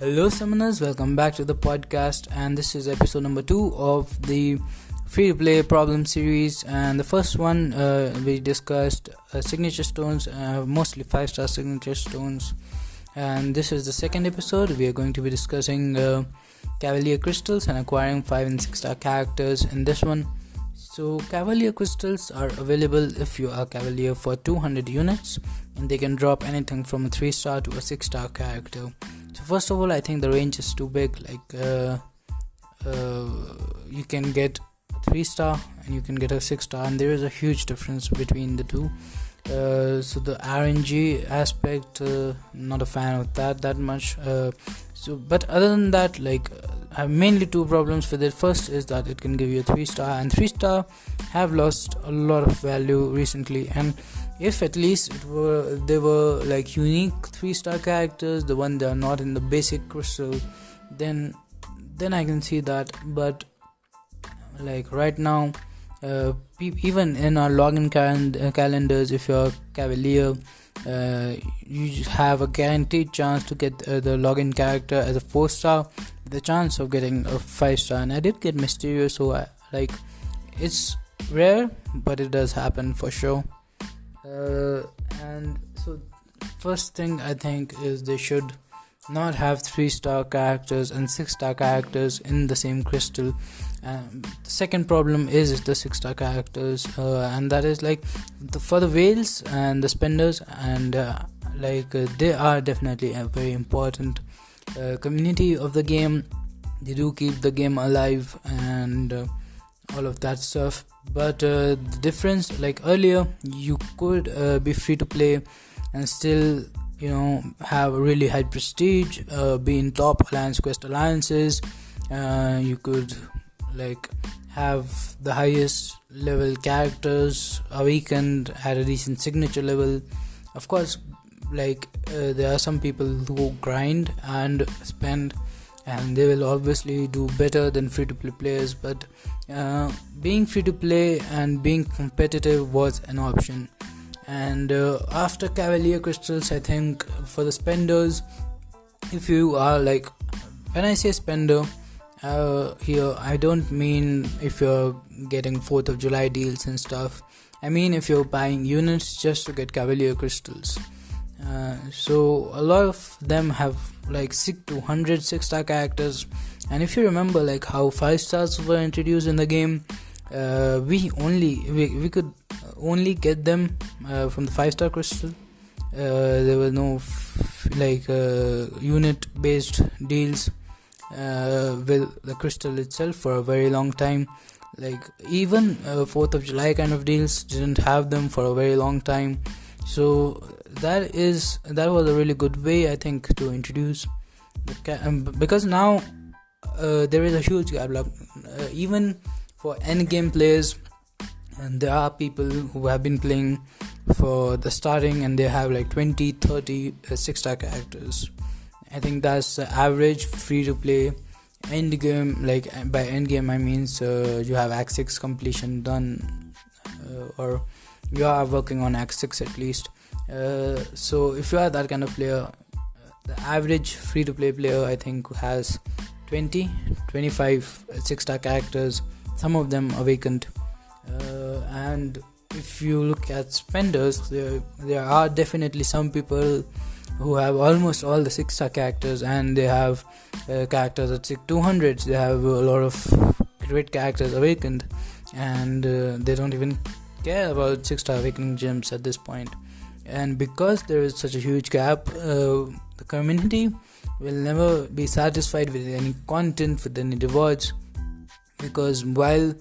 Hello, summoners. Welcome back to the podcast, and this is episode number 2 of the free-to-play problem series. And the first one, we discussed signature stones, mostly 5-star signature stones. And this is the second episode. We are going to be discussing Cavalier crystals and acquiring 5 and 6-star characters in this one. So Cavalier crystals are available if you are Cavalier for 200 units, and they can drop anything from a 3-star to a 6-star character. So first of all, I think the range is too big. You can get a 3-star and you can get a 6-star, and there is a huge difference between the two. So the RNG aspect, not a fan of that much. But other than that, I have mainly two problems with it. First is that it can give you a 3-star, and 3-star have lost a lot of value recently. And if at least they were like unique 3-star characters, the one that are not in the basic crystal, then I can see that. But right now, even in our login calendars, if you're Cavalier, you have a guaranteed chance to get the login character as a 4-star, the chance of getting a 5-star. And I did get Mysterious, so it's rare, but it does happen for sure. And so first thing I think is they should not have 3-star characters and 6-star characters in the same crystal. The second problem is the 6-star characters, and that is for the whales and the spenders, and they are definitely a very important community of the game. They do keep the game alive and all of that stuff. But the difference, earlier, you could be free to play and still have a really high prestige, be in top alliance quest alliances. You could have the highest level characters awakened at a decent signature level. Of course, there are some people who grind and spend, and they will obviously do better than free to play players. But being free to play and being competitive was an option. And after Cavalier crystals, I think for the spenders, if you are when I say spender, here I don't mean if you're getting 4th of July deals and stuff. I mean if you're buying units just to get Cavalier crystals. So a lot of them have 200 6-star characters, and if you remember how 5-stars were introduced in the game, we could only get them from the 5-star crystal. There were no unit based deals with the crystal itself for a very long time. Even 4th of July kind of deals didn't have them for a very long time. So that was a really good way, I think, to introduce because now there is a huge gap. Even for end game players, and there are people who have been playing for the starting and they have 20-30 6-star characters. I think that's the average free to play end game. By end game I mean you have Act 6 completion done, or you are working on Act 6 at least. So if you are that kind of player, the average free to play player I think has 20-25 6-star characters, some of them awakened. And if you look at spenders, there are definitely some people who have almost all the 6-star characters, and they have characters at 200s. They have a lot of great characters awakened, and they don't even care about 6-star awakening gems at this point. And because there is such a huge gap, the community will never be satisfied with any content, with any rewards, because while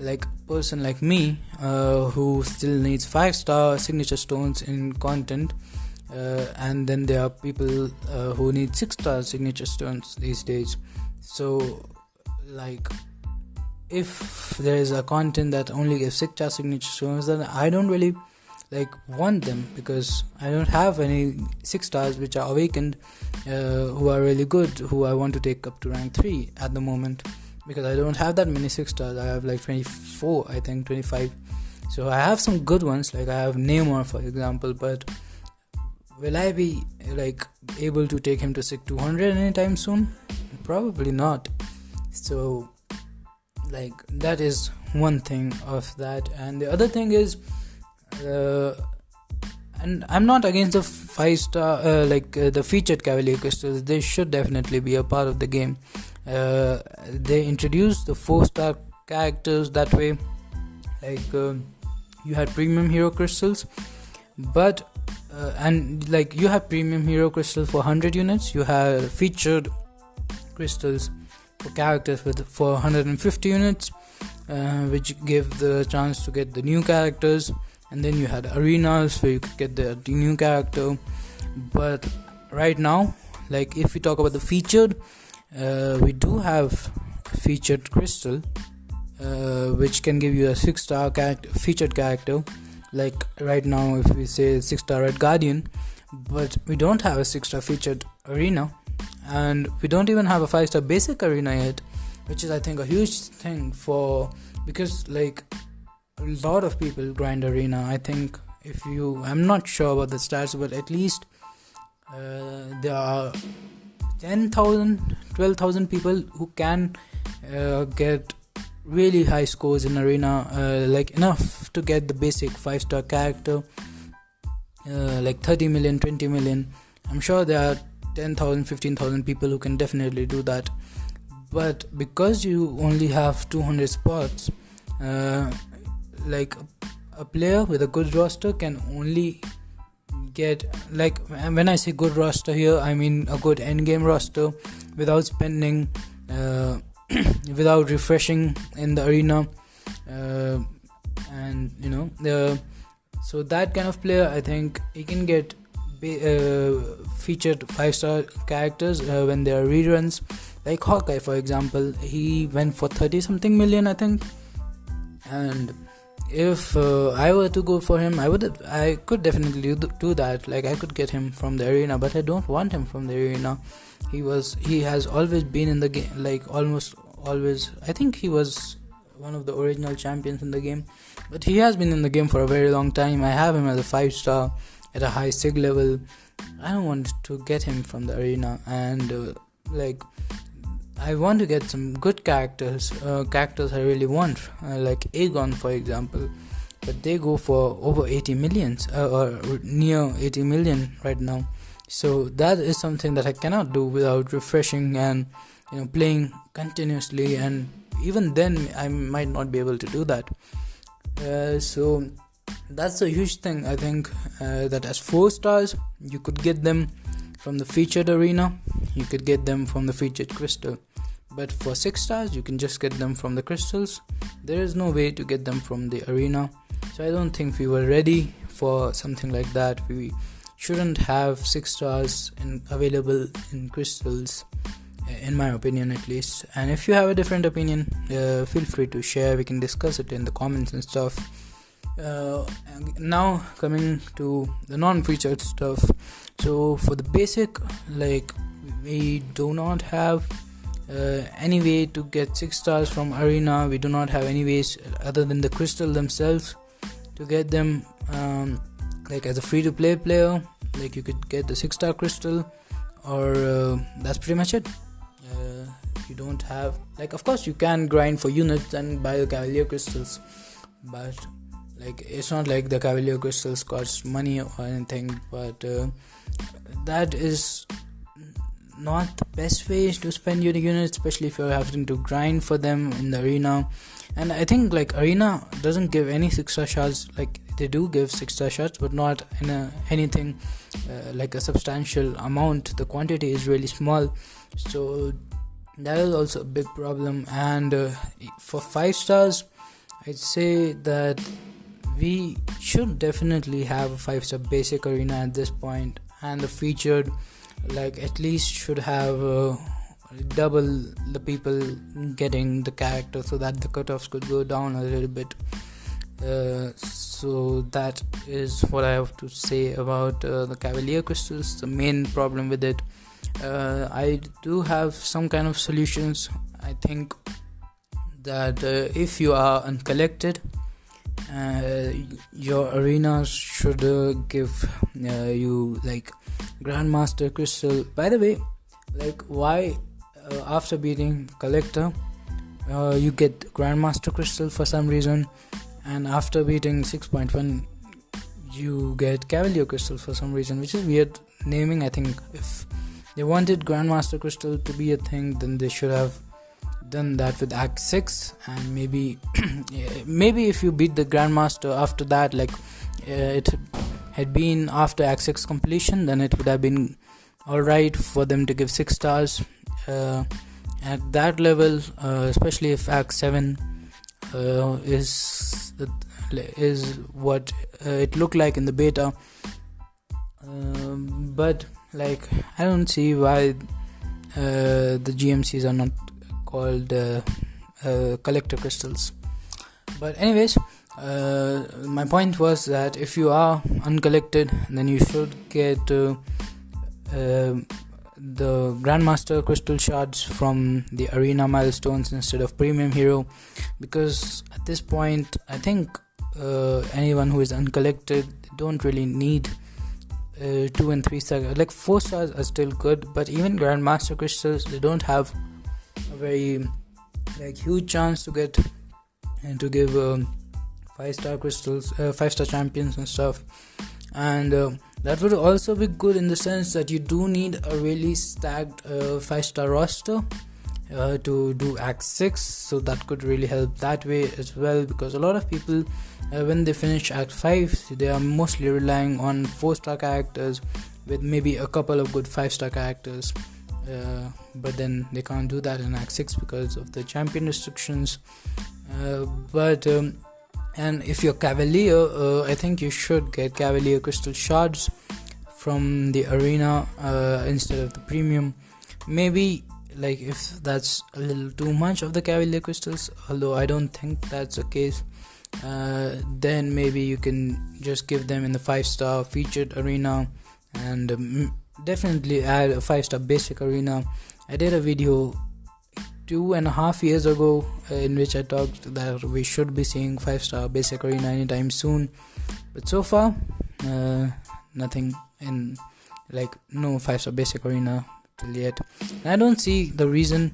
a person like me who still needs 5-star signature stones in content, and then there are people who need 6-star signature stones these days. So if there is a content that only gives 6-star signature stones, then I don't really want them, because I don't have any 6-stars which are awakened who are really good, who I want to take up to rank 3 at the moment, because I don't have that many 6-stars. I have 24, I think 25. So I have some good ones, I have Namor for example, but will I be like able to take him to SIG 200 anytime soon? Probably not. So like that is one thing of that. And the other thing is, and I'm not against the 5-star the featured Cavalier crystals. They should definitely be a part of the game. They introduced the 4-star characters that way. You had premium hero crystals, but you have premium hero crystals for 100 units. You have featured crystals for characters for 150 units, which give the chance to get the new characters. And then you had arenas where you could get the new character. But right now, like if we talk about the featured, we do have featured crystal, which can give you a 6-star featured character. Like right now, if we say 6-star Red Guardian, but we don't have a 6-star featured arena, and we don't even have a 5-star basic arena yet, which is I think a huge thing because like a lot of people grind arena. I think I'm not sure about the stats, but at least there are 10,000, 12,000 people who can get really high scores in arena, like enough to get the basic 5-star character, like 30 million, 20 million. I'm sure there are 10,000, 15,000 people who can definitely do that. But because you only have 200 spots, like a player with a good roster can only get, like when I say good roster here, I mean a good endgame roster without spending, without refreshing in the arena, and so that kind of player, I think he can get featured 5-star characters when there are reruns. Like Hawkeye, for example, he went for 30 something million, I think. And if I were to go for him, I could definitely do that. Like I could get him from the arena, but I don't want him from the arena. He has always been in the game, like almost always. I think he was one of the original champions in the game, but he has been in the game for a very long time. I have him as a 5-star at a high SIG level. I don't want to get him from the arena, and I want to get some good characters I really want, like Aegon, for example, but they go for over 80 millions or near 80 million right now. So that is something that I cannot do without refreshing and playing continuously, and even then I might not be able to do that. So that's a huge thing. I think that as 4-stars you could get them from the featured arena, you could get them from the featured crystal, but for 6-stars you can just get them from the crystals. There is no way to get them from the arena. So I don't think we were ready for something like that. We shouldn't have 6-stars available in crystals, in my opinion at least. And if you have a different opinion, feel free to share. We can discuss it in the comments and stuff. Now coming to the non-featured stuff. So for the basic, like we do not have any way to get 6-stars from arena. We do not have any ways other than the crystal themselves to get them. Like as a free-to-play player, like you could get the 6-star crystal, or that's pretty much it. You don't have, like, of course you can grind for units and buy the Cavalier crystals, but like it's not like the Cavalier crystals cost money or anything. But that is not the best way to spend your units, especially if you're having to grind for them in the arena. And I think like arena doesn't give any 6-star shots. Like they do give 6-star shots, but not in anything like a substantial amount. The quantity is really small, so that is also a big problem. And for 5-stars, I'd say that we should definitely have a 5-star basic arena at this point, and the featured, like, at least should have double the people getting the character, so that the cutoffs could go down a little bit. So that is what I have to say about the Cavalier crystals, the main problem with it. I do have some kind of solutions. I think that if you are uncollected your arenas should give you like Grandmaster Crystal. By the way, like why after beating Collector you get Grandmaster Crystal for some reason, and after beating 6.1 you get Cavalier Crystal for some reason, which is weird naming. I think if they wanted Grandmaster Crystal to be a thing, then they should have done that with Act 6, and maybe if you beat the Grandmaster after that, like it had been after Act 6 completion, then it would have been alright for them to give 6 stars at that level, especially if Act 7 is what it looked like in the beta, but like I don't see why the GMCs are not called collector crystals. But anyways, my point was that if you are uncollected, then you should get the Grandmaster crystal shards from the arena milestones instead of premium hero, because at this point I think anyone who is uncollected don't really need 2 and 3 star. Like 4 stars are still good, but even Grandmaster crystals, they don't have a very like huge chance to get and to give 5-star crystals, 5-star champions and stuff. And that would also be good in the sense that you do need a really stacked 5-star roster to do Act 6, so that could really help that way as well, because a lot of people when they finish Act 5, they are mostly relying on 4-star characters with maybe a couple of good 5-star characters, but then they can't do that in Act 6 because of the champion restrictions. And if you're Cavalier, I think you should get Cavalier crystal shards from the arena instead of the premium. Maybe like if that's a little too much of the Cavalier crystals, although I don't think that's the case, then maybe you can just give them in the 5-star featured arena, and definitely add a 5-star basic arena. I did a video 2.5 years ago in which I talked that we should be seeing 5-star basic arena anytime soon, but so far nothing in like no 5-star basic arena till yet. And I don't see the reason,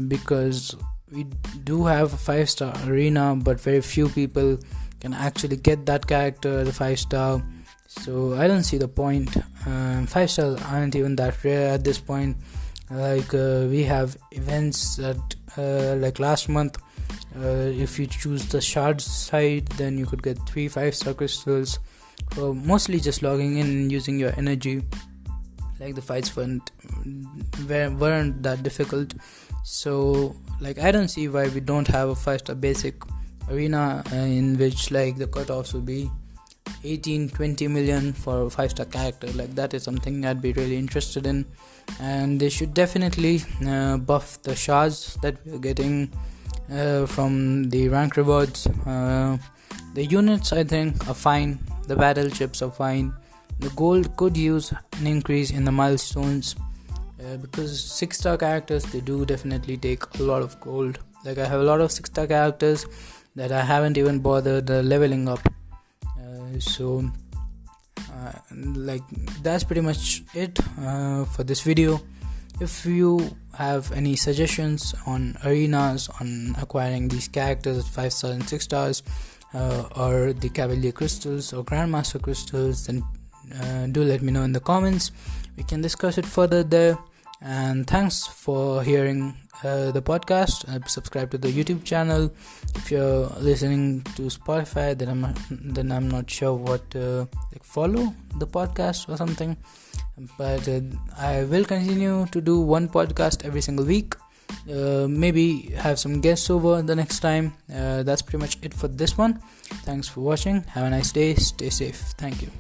because we do have a 5-star arena, but very few people can actually get that character the 5-star, so I don't see the point. 5 stars aren't even that rare at this point. Like we have events that like last month, if you choose the shards side, then you could get 3 5-star crystals for mostly just logging in and using your energy. Like the fights weren't that difficult, so like I don't see why we don't have a 5-star basic arena in which like the cutoffs will be 18-20 million for a 5-star character. Like that is something I'd be really interested in, and they should definitely buff the shards that we're getting from the rank rewards. The units I think are fine, the battle chips are fine. The gold could use an increase in the milestones, because 6-star characters, they do definitely take a lot of gold. Like I have a lot of 6-star characters that I haven't even bothered leveling up. So like that's pretty much it for this video. If you have any suggestions on arenas, on acquiring these characters at 5 stars and 6 stars, or the Cavalier crystals or Grandmaster crystals, then do let me know in the comments. We can discuss it further there. And thanks for hearing the podcast. Subscribe to the YouTube channel. If you're listening to Spotify, then I'm not sure what like follow the podcast or something. But I will continue to do one podcast every single week. Maybe have some guests over the next time. That's pretty much it for this one. Thanks for watching. Have a nice day. Stay safe. Thank you.